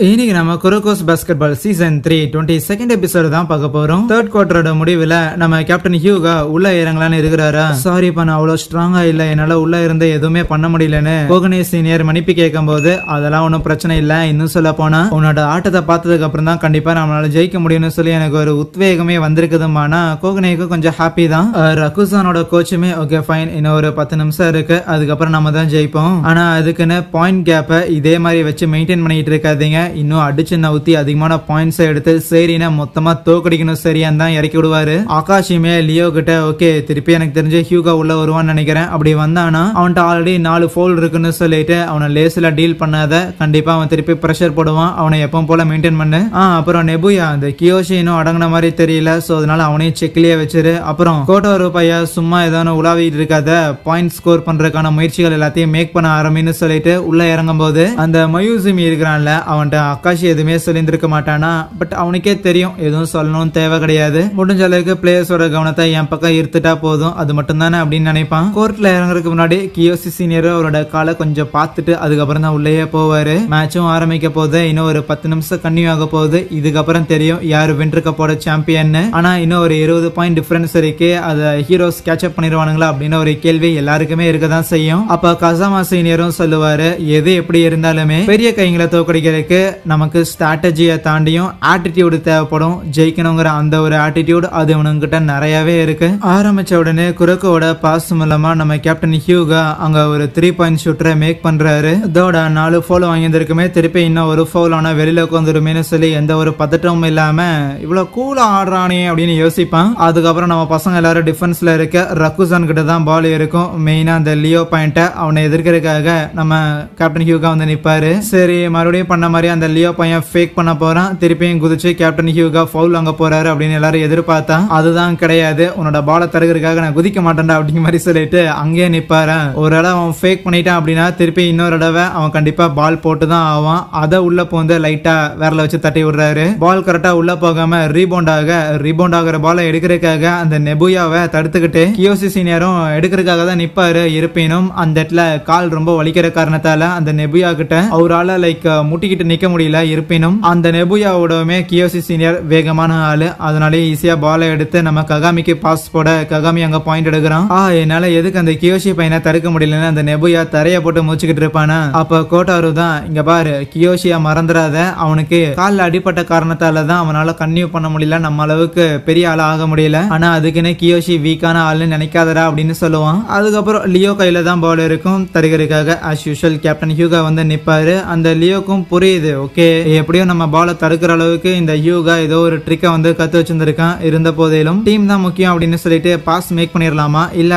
இன்னைக்கு நம்ம குரோகோஸ் basketball season 3 22nd episode தான் பார்க்க போறோம். தேர்ட் குவார்டரோட முடிவில் நம்ம கேப்டன் ஹியூகா உள்ள இறங்கலான்னு இருக்கிறாரா. சாரிப்பா நான் அவ்வளவு ஸ்ட்ராங்கா இல்ல, என்னால உள்ள இருந்து எதுவுமே பண்ண முடியலன்னு கோகனே சீனியர் மன்னிப்பு கேட்கும் போது அதெல்லாம் ஒன்னும் பிரச்சனை இல்ல, இன்னும் சொல்ல போனா உன்னோட ஆட்டத்தை பார்த்ததுக்கு அப்புறம் தான் கண்டிப்பா நம்மளால ஜெயிக்க முடியும்னு சொல்லி எனக்கு ஒரு உத்வேகமே வந்திருக்குதுமானா கோகனேக்கு கொஞ்சம் ஹாப்பி தான். ரகுசானோட கோச்சுமே ஓகே ஃபைன், இன்னும் ஒரு 10 நிமிஷம் இருக்கு, அதுக்கப்புறம் நம்ம தான் ஜெயிப்போம். ஆனா அதுக்குன்னு பாயிண்ட் கேப்பை இதே மாதிரி வச்சு மெயின்டைன் பண்ணிட்டு இருக்காதீங்க, இன்னும் அடிச்சு நவுத்தி அதிகமான பாயிண்ட்ஸ் எடுத்து சரினா மொத்தமா தோக்கடிக்கணும் சரியான் தான் இறக்கி விடுவாரு. ஆகாஷுமே லியோ கிட்ட ஓகே திருப்பி எனக்கு தெரிஞ்ச ஹியூகா உள்ள வருவான்னு நினைக்கிறேன், அப்படி வந்தானா அவன்கிட்ட ஆல்ரெடி 4 ஃபவுல் இருக்குன்னு சொல்லிட்டு அவனை லேஸ்ல டீல் பண்ணாத, கண்டிப்பா அவன் திருப்பி பிரஷர் போடுவான், அவனை எப்பவும் போல மெயின்டைன் பண்ணு. அப்புறம் நெபுயா அந்த கியோஷி இன்னும் அடங்கின மாதிரி தெரியல, சோ அதனால அவனையும் செக்லயே வச்சிரு. அப்புறம் கோட்டோரு பையா சும்மா ஏதாவது உலாவிட்டு இருக்காத, பாயிண்ட் ஸ்கோர் பண்றதுக்கான முயற்சிகள் எல்லாத்தையும் மேக் பண்ண ஆரம்பின்னு சொல்லிட்டு உள்ள இறங்கும் போது அந்த மயூசிமி இருக்கிறான்ல அவன்கிட்ட ஆகாஷ் எதுவுமே சொல்லியிருக்க மாட்டானா, பட் அவனுக்கே தெரியும் எதுவும் சொல்லணும்னு தேவை கிடையாது, முடிஞ்ச அளவுக்கு பிளேயர்ஸோட கவனத்தை என் பக்கம் ஈர்த்துட்டா போதும், அது மட்டும் தானே அப்படின்னு நினைப்பான். கோர்ட்ல இறங்குறதுக்கு முன்னாடி கியோசி சீனியர் அவரோட காலை கொஞ்சம் பார்த்துட்டு அதுக்கப்புறம் தான் உள்ளேயே போவாரு. மேட்சும் ஆரம்பிக்க போது இன்னும் ஒரு 10 நிமிஷம் கன்னியூ ஆக போகுது, இதுக்கப்புறம் தெரியும் யாரு வின்டர் கப்போட சாம்பியன். ஆனா இன்னும் ஒரு 20 பாயிண்ட் டிஃபரன்ஸ் இருக்கு, அதை ஹீரோஸ் கேட்சப் பண்ணிடுவானுங்களா அப்படின்னு ஒரு கேள்வி எல்லாருக்குமே இருக்கதான் செய்யும். அப்ப கசாமா சீனியரும் சொல்லுவாரு எது எப்படி இருந்தாலுமே பெரிய கைங்களை தோக்கடிக்கிறதுக்கு நமக்கு ஸ்ட்ராட்டஜியை தாண்டியும் ஆட்டிடியூடு தேவைப்படும், ஜெயிக்கணுங்கிற அந்த ஒரு ஆட்டிடியூட் அது இவனுங்கிட்ட நிறையவே இருக்கு. ஆரம்பிச்ச உடனே குரோக்கோட பாஸ் மூலமா நம்ம கேப்டன் ஹியூகா அங்க ஒரு 3 பாயிண்ட் ஷூட்டரை மேக் பண்றாரு. இதோட 4 ஃபவுல் வாங்கியிருக்குமே, திருப்பி இன்னும் ஒரு ஃபவுல் ஆனா வெளியில உட்காந்துருமேனு சொல்லி எந்த ஒரு பதட்டமும் இல்லாம இவ்வளவு கூலா ஆடுறானே அப்படின்னு யோசிப்பான். அதுக்கப்புறம் நம்ம பசங்க எல்லாரும் டிஃபென்ஸ்ல இருக்க ரகுசான் கிட்ட தான் பால் இருக்கும், மெயினா அந்த லியோ பாயிண்ட அவனை எதிர்க்கிறதுக்காக நம்ம கேப்டன் ஹியூகா வந்து நிப்பாரு. சரி மறுபடியும் பண்ண மாதிரி அந்த லியோ பையன் ஃபேக் பண்ண போறான், திருப்பியும் குதிச்சு கேப்டன் ஹியூகா ஃபவுல் அங்க போறாரு அப்படின்னு எல்லாரும் எதிர்பார்த்தா அதுதான் கிடையாது, உன்னோட பாலை தருகிறதுக்காக நான் குதிக்க மாட்டேன்டா அப்படிங்கிற மாதிரி சொல்லிட்டு அங்கேயே நிப்பாரு. ஒரு தடவை அவன் ஃபேக் பண்ணிட்டான் அப்படின்னா திருப்பி இன்னொரு தடவை அவன் கண்டிப்பா பால் போட்டு தான் ஆவான், அதை உள்ள போந்து லைட்டா வேறல வச்சு தட்டி விடுறாரு. பால் கரெக்டா உள்ள போகாம ரீபவுண்ட் ஆகிற பாலை எடுக்கிறதுக்காக அந்த நெபுயாவை தடுத்துக்கிட்டு கியோசி சீனியரும் எடுக்கிறதுக்காக தான் நிப்பாரு. இருப்பினும் அந்த இடத்துல கால் ரொம்ப வலிக்கிற காரணத்தால அந்த நெபுயா கிட்ட அவரால லைக் முட்டிக்கிட்டு நிக்க முடியல. இருப்பினும் அந்த நெபுயாவோடமே கியோசி சீனியர் வேகமான ஆளு, அதனாலே ஈஸியா பாலை எடுத்து நம்ம ககாமிக்கு பாஸ் போட ககாமி அங்க பாயிண்ட் எடுக்கிறான். என்னால எதுக்கு அந்த கியோசி பையனை தடுக்க முடியலன்னு அந்த நெபுயா தரைய போட்டு மூச்சுக்கிட்டு இருப்பானா. அப்ப கோட்டாரு தான் இங்க பாரு கியோசியா மறந்துடாத, அவனுக்கு கால்ல அடிப்பட்ட காரணத்தால தான் அவனால கன்னியூ பண்ண முடியல, நம்ம அளவுக்கு பெரிய ஆளா ஆக முடியல, ஆனா அதுக்குன்னு கியோசி வீக்கான ஆளுன்னு நினைக்காதடா அப்படின்னு சொல்லுவான். அதுக்கப்புறம் லியோ கையில தான் பால் இருக்கும், தருகிறதுக்காக ஆஸ் யூஷுவல் கேப்டன் ஹியூகா வந்து நிப்பாரு. அந்த லியோக்கும் புரியுது ஓகே எப்படியும் நம்ம பாலை தடுக்கிற அளவுக்கு இந்த ஹியூகா ஏதோ ஒரு ட்ரிக்கை வந்து கத்து வச்சிருந்திருக்கான், இருந்த போதிலும் டீம் தான் முக்கியம் அப்படின்னு சொல்லிட்டு பாஸ் மேக் பண்ணிடலாமா, இல்ல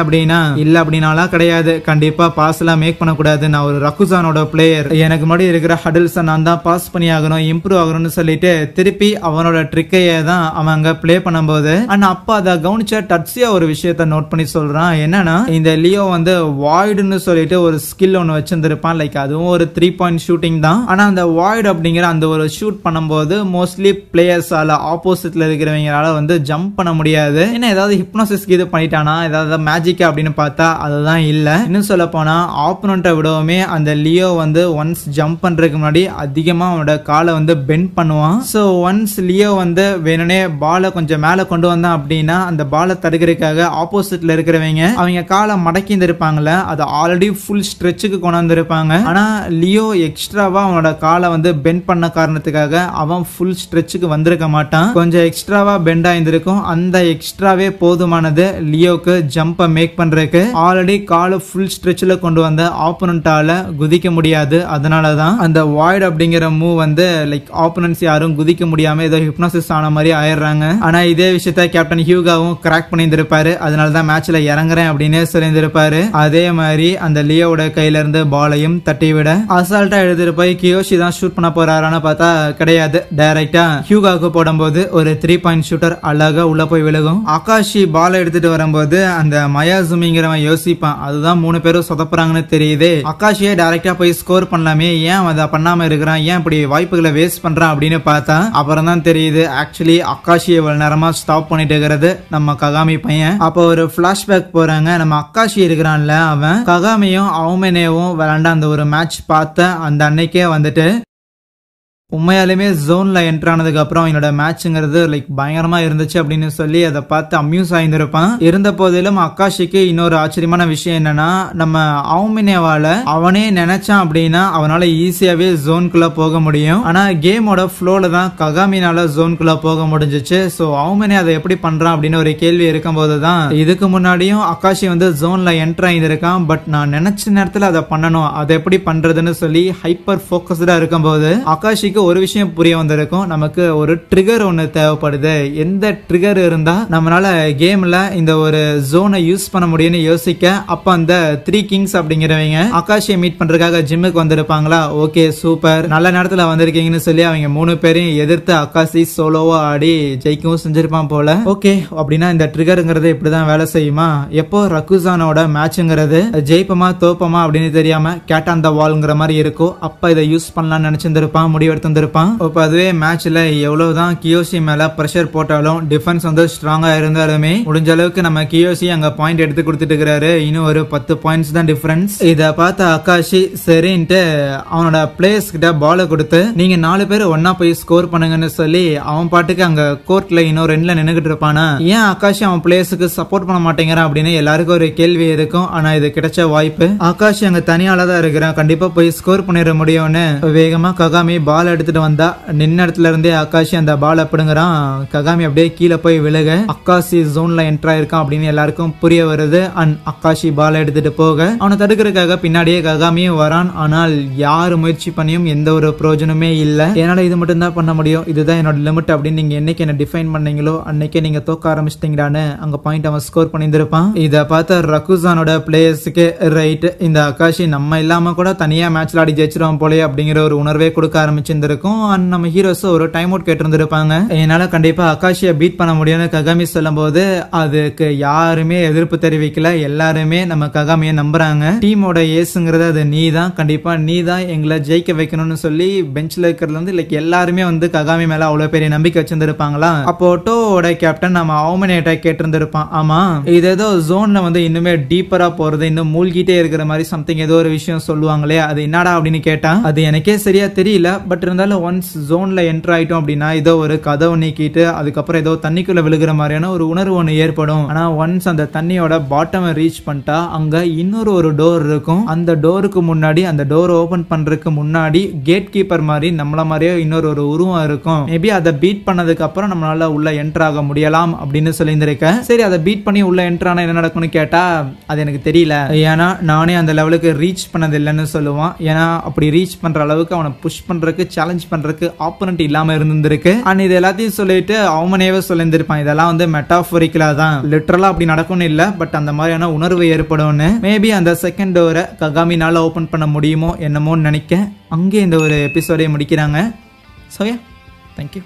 அப்படின்னாலாம் கிடையாது, கண்டிப்பா பாஸ் எல்லாம் மேக் பண்ணக்கூடாது, நான் ஒரு ரகுசானோட பிளேயர், எனக்கு முன்னாடி இருக்கிற ஹடில்ஸை நான் தான் பாஸ் பண்ணி ஆகணும், இம்ப்ரூவ் ஆகணும்னு சொல்லிட்டு திருப்பி அவனோட ட்ரிக்கையை தான் அவன் அங்க பிளே பண்ணும்போது ஆனா அப்ப அதை கவனிச்ச டட்ஸியா ஒரு விஷயத்த நோட் பண்ணி சொல்றான். என்னன்னா இந்த லியோ வந்து வாய்டுன்னு சொல்லிட்டு ஒரு ஸ்கில் ஒன்னு வச்சிருந்திருப்பான், லைக் அதுவும் ஒரு 3 பாயிண்ட் ஷூட்டிங் தான், ஆனா அந்த வாய்டு அப்படிங்கிற அந்த ஒரு ஷூட் பண்ணும்போது மோஸ்ட்லி பிளேயர்ஸால ஆப்போசிட்ல இருக்கிறவங்களால வந்து ஜம்ப் பண்ண முடியாது. என்ன ஏதாவது ஹிப்னோசிஸ் இது பண்ணிட்டானா ஏதாவது மேஜிக் அப்படின்னு பார்த்தா அதுதான் இல்ல. இன்னும் சொல்ல போனா ஆப்போனண்ட்டை விடவுமே அந்த லியோ வந்து ஒன்ஸ் ஜம்ப் பண்றதுக்கு முன்னாடி அதிகமா அவனோட காலை வந்து பெண்ட் பண்ணுவான். சோ ஒன்ஸ் லியோ வந்து வேணுனே பாலை கொஞ்சம் மேல கொண்டு வந்தான் அப்படின்னா அந்த பாலை தடுக்கிறதுக்காக ஆப்போசிட்ல இருக்கிறவங்க அவங்க காலை மடக்கி இருப்பாங்கல்ல, அது ஆல்ரெடி ஃபுல் ஸ்ட்ரெச்சுக்கு கொண்டு வந்திருப்பாங்க. ஆனா லியோ எக்ஸ்ட்ராவா அவனோட காலை வந்து பெண்ட் பண்ண காரணத்துக்காக அவன் ஃபுல் ஸ்ட்ரெச்சுக்கு வந்திருக்க மாட்டான், கொஞ்சம் எக்ஸ்ட்ராவா பெண்ட் ஆயிருக்கும், அந்த எக்ஸ்ட்ராவே போதுமானது லியோக்கு ஜம்பை மேக் பண்றதுக்கு. ஆல்ரெடி காலை ஃபுல் ஸ்ட்ரெச்ல கொண்டு வந்த ஆப்போனண்டால குதிக்க முடியாது, அதனாலதான் அந்த வாய்ட் அப்படிங்கிற மூவ் வந்து லைக் ஆப்போனன்ட்ஸ் யாரும் குதிக்க முடியாம ஏதோ ஹிப்னோசிஸ் ஆன மாதிரி ஆயிடுறாங்க. ஆனா இதே விஷயத்த கேப்டன் ஹியூகாவும் கிராக் பண்ணியிருந்திருப்பாரு, அதனாலதான் மேட்ச்ல இறங்குறேன் அப்படின்னு சொல்லியிருந்திருப்பாரு. அதே மாதிரி அந்த லியோவோட கையில இருந்து பாலையும் தட்டி விட அசால்ட்டா எழுதிட்டு போய் கியோஷி தான் ஷூட் பண்ண போறாரான்னு பார்த்தா கிடையாது, டைரக்டா ஹியூகாக்கு போடும்போது ஒரு 3 பாயிண்ட் ஷூட்டர் அழகா உள்ள போய் விழுகும். ஆகாஷி பாலை எடுத்துட்டு வரும்போது அந்த மயாசுமிங்கிறவன் யோசிப்பான், அதுதான் 3 பேரும் சொதப்புறாங்கன்னு தெரியுது, ஆகாஷியே டைரக்டா போய் ஸ்கோர் பண்ணலாமே, ஏன் அதை பண்ணாம இருக்கிறான், ஏன் இப்படி வாய்ப்புகளை வேஸ்ட் பண்றான் அப்படின்னு பார்த்தா அப்புறம் தான் தெரியுது ஆக்சுவலி ஆகாஷி இவ்வளவு நேரமா ஸ்டாப் பண்ணிட்டு இருக்கிறது நம்ம ககாமி பையன். அப்போ ஒரு பிளாஷ்பேக் போறாங்க, நம்ம ஆகாஷி இருக்கிறான்ல அவன் ககாமியும் அவமேனேவும் விளையாண்ட அந்த ஒரு மேட்ச் பார்த்த அந்த அன்னைக்கே வந்துட்டு உண்மையாலுமே ஜோன்ல என்டர் ஆனதுக்கு அப்புறம் என்னோட மேட்ச்ங்கிறது லைக் பயங்கரமா இருந்துச்சு அப்படின்னு சொல்லி அதை பார்த்து அம்யூஸ் ஆயிருந்திருப்பான். இருந்த போதிலும் அக்காஷிக்கு இன்னொரு ஆச்சரியமான விஷயம் என்னன்னா, நம்ம அவுமினேவால அவனே நினைச்சான் அப்படின்னா அவனால ஈஸியாவே ஜோனுக்குள்ள போக முடியும். ஆனா கேமோட ஃப்ளோல தான் ககாமினால ஜோனுக்குள்ள போக முடிஞ்சிச்சு. சோ அவுமினே அதை எப்படி பண்றான் அப்படின்னு ஒரு கேள்வி இருக்கும் போதுதான் இதுக்கு முன்னாடியும் அக்காஷி வந்து ஜோன்ல என்டர் ஆயிருக்கான். பட் நான் நினைச்ச நேரத்துல அதை பண்ணணும், அதை எப்படி பண்றதுன்னு சொல்லி ஹைப்பர் போக்கஸ்டா இருக்கும் போது அக்காஷிக்கு ஒரு விஷயம் புரிய வந்திருக்கும். நமக்கு ஒரு ட்ரிகர் ஒன்னு தேவைப்படுது. எந்த ட்ரிகர் இருந்தா நம்மளால கேம்ல இந்த ஒரு ஜோனை யூஸ் பண்ண முடியும்னு யோசிக்க அப்ப அந்த 3 கிங்ஸ் அப்படிங்கிறவங்க அக்காஷியை மீட் பண்றதுக்காக ஜிம்முக்கு வந்திருப்பாங்களா. ஓகே சூப்பர், நல்ல நேரத்துல வந்திருக்கீங்கன்னு சொல்லி அவங்க 3 பேரையும் எதிர்த்து அக்காஷி சோலோவா ஆடி ஜெயிக்கவும் செஞ்சிருப்பான் போல. ஓகே அப்படின்னா இந்த ட்ரிகருங்கிறது இப்படிதான் வேலை செய்யுமா. எப்போ ரகுசானோட மேட்ச்ங்கிறது ஜெயிப்பமா தோப்பமா அப்படின்னு தெரியாம கேட் ஆன் த வால்ங்கிற மாதிரி இருக்கும், அப்ப இதை யூஸ் பண்ணலாம்னு நினைச்சிருப்பான், முடிவெடுத்து வந்திருப்பான். இப்ப அதுவே மேட்ச்ல எவ்வளவுதான் கியோசி மேல பிரஷர் போட்டாலும் டிஃபென்ஸ் வந்து ஸ்ட்ராங்கா இருந்தாலுமே முடிஞ்ச அளவுக்கு நம்ம கியோசி அங்க பாயிண்ட் எடுத்து கொடுத்துட்டு இருக்கிறாரு. இன்னும் ஒரு 10 பாயிண்ட்ஸ் தான் டிஃபரன்ஸ். இத பார்த்த அக்காஷி சரின்ட்டு அவனோட பிளேயர்ஸ் கிட்ட பால கொடுத்து நீங்க 4 பேர் ஒன்னா போய் ஸ்கோர் பண்ணுங்கன்னு சொல்லி அவன் பாட்டுக்கு அங்க கோர்ட்ல இன்னொரு ரெண்டுல நின்னுகிட்டு இருப்பானா. ஏன் அக்காஷி அவன் பிளேயர்ஸுக்கு சப்போர்ட் பண்ண மாட்டேங்கிறான் அப்படின்னு எல்லாருக்கும் ஒரு கேள்வி இருக்கும். ஆனா இது கிடைச்ச வாய்ப்பு. அக்காஷி அங்க தனியால தான் இருக்கிறான், கண்டிப்பா போய் ஸ்கோர் பண்ணிட முடியும்னு வேகமா ககாமி பால் எடுத்துட்டு வந்தா நின்ன இடத்துல இருந்தே அக்காஷி அந்த பால் அப்படிங்கிறான். ககாமி அப்படியே கீழே போய் விழுக அக்காஷி ஜோன்ல என்டர் ஆயிருக்கான் அப்படின்னு எல்லாருக்கும் புரிய வருது. அண்ட் அக்காஷி பால் எடுத்துட்டு போக அவனை தடுக்கிறதுக்காக பின்னாடியே ககாமியும் வரான். ஆனால் யாரு முயற்சி பண்ணியும் எந்த ஒரு பிரயோஜனமே இல்ல. என்னால இது மட்டும் தான் பண்ண முடியும், இதுதான் என்னோட லிமிட் அப்படின்னு நீங்க என்னைக்கு என்ன டிஃபைன் பண்ணீங்களோ அன்னைக்கே நீங்க தோக்க ஆரம்பிச்சிட்டீங்கடான்னு அங்க பாயிண்ட் அவன் ஸ்கோர் பண்ணியிருந்திருப்பான். இத பார்த்த ரகுசானோட பிளேயர்ஸுக்கு ரைட், இந்த அக்காஷி நம்ம இல்லாம கூட தனியா மேட்ச்ல ஆடி ஜெயிச்சிருவோம் போலே அப்படிங்கிற ஒரு உணர்வே கொடுக்க ஆரம்பிச்சிருந்திருக்கும். நம்ம ஹீரோஸ் ஒரு டைம் அவுட் கேட்டிருந்திருப்பாங்க. என்னால கண்டிப்பா அக்காஷியை பீட் பண்ண முடியும்னு ககாமி சொல்லும் போது அதுக்கு யாருமே எதிர்ப்பு தெரிவிக்கல. எல்லாருமே நம்ம ககாமியை நம்புறாங்க. டீமோட ஏசுங்கிறது அது நீ தான், கண்டிப்பா நீ தான் எங்களை ஜெயிக்க வைக்கணும்னு சொல்லி பெஞ்ச்ல இருக்கிறதுல இருந்து லைக் எல்லாருமே வந்து ககாமி மேல அவ்வளவு பெரிய நம்பிக்கை வச்சிருந்திருப்பாங்களா. அப்போ டோவோட கேப்டன் நம்ம அவுமினேட்டா கேட்டிருந்திருப்பான். ஆமா இது ஏதோ ஜோன்ல வந்து இன்னுமே டீப்பரா போறது, இன்னும் மூழ்கிட்டே இருக்கிற மாதிரி சம்திங் ஏதோ ஒரு விஷயம் சொல்லுவாங்களே, அது என்னடா அப்படின்னு கேட்டா அது எனக்கே சரியா தெரியல. பட் இருந்தாலும் ஒன்ஸ் ஜோன்ல என்டர் ஆயிட்டோம் அப்படின்னா ஏதோ ஒரு கதவை நீக்கிட்டு அதுக்கப்புறம் ஏதோ தண்ணிக்குள்ள விழுகிற மாதிரியான ஒரு உணர்வு ஒன்று ஏற்படும். ஆனா ஒன்ஸ் அந்த தண்ணியோட பாட்டம் ரீச் பண்ணிட்டா அங்க இன்னொரு ஒரு டோர் இருக்கும். அந்த டோருக்கு முன்னாடி அந்த டோர் ஓபன் பண்றதுக்கு முன்னாடி கேட் கீப்பர் மாதிரி நம்மள மாதிரியே இன்னொரு ஒரு உருவம் இருக்கும். மேபி அதை பீட் பண்ணதுக்கு அப்புறம் நம்மளால உள்ள என்டர் ஆக முடியலாம் அப்படின்னு சொல்லியிருந்திருக்கேன். சரி அதை பீட் பண்ணி உள்ள என்டர் ஆனா என்ன நடக்கும்னு கேட்டா அது எனக்கு தெரியல, ஏன்னா நானே அந்த லெவலுக்கு ரீச் பண்ணது இல்லைன்னு சொல்லுவான். ஏன்னா அப்படி ரீச் பண்ற அளவுக்கு அவனை புஷ் பண்றதுக்கு சேலஞ்ச் பண்றதுக்கு ஆப்போனன்ட் இல்லாம இருந்திருக்கு. அண்ட் இது எல்லாத்தையும் சொல்லிட்டு அவமனேவே சொல்லியிருந்திருப்பான் இதெல்லாம் வந்து மெட்டாஃபோரிக்கலா தான், லிட்டரலா அப்படி நடக்கும்னு இல்ல, பட் அந்த மாதிரியான உணர்வு ஏற்படும்னு. மேபி அந்த செகண்ட் டோரை ககாமினால ஓபன் பண்ண முடியுமோ என்னமோன்னு நினைக்க அங்கே இந்த ஒரு எபிசோடை முடிக்கிறாங்க. So yeah, thank you.